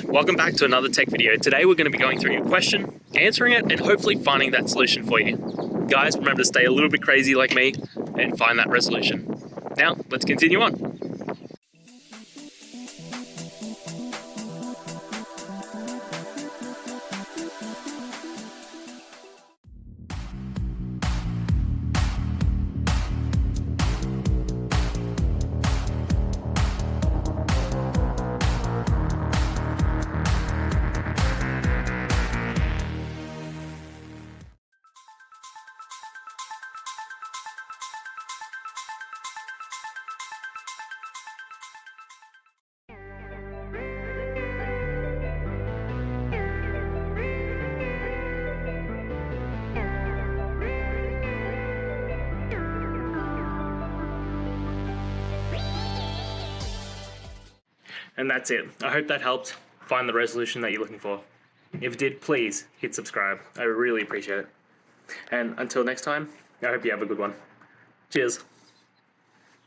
Welcome back to another tech video. Today we're going to be going through your question, answering it, and hopefully finding that solution for you. Guys, remember to stay a little bit crazy like me and find that resolution. Now, let's continue on. And that's it. I hope that helped find the resolution that you're looking for. If it did, please hit subscribe. I really appreciate it. And until next time, I hope you have a good one. Cheers.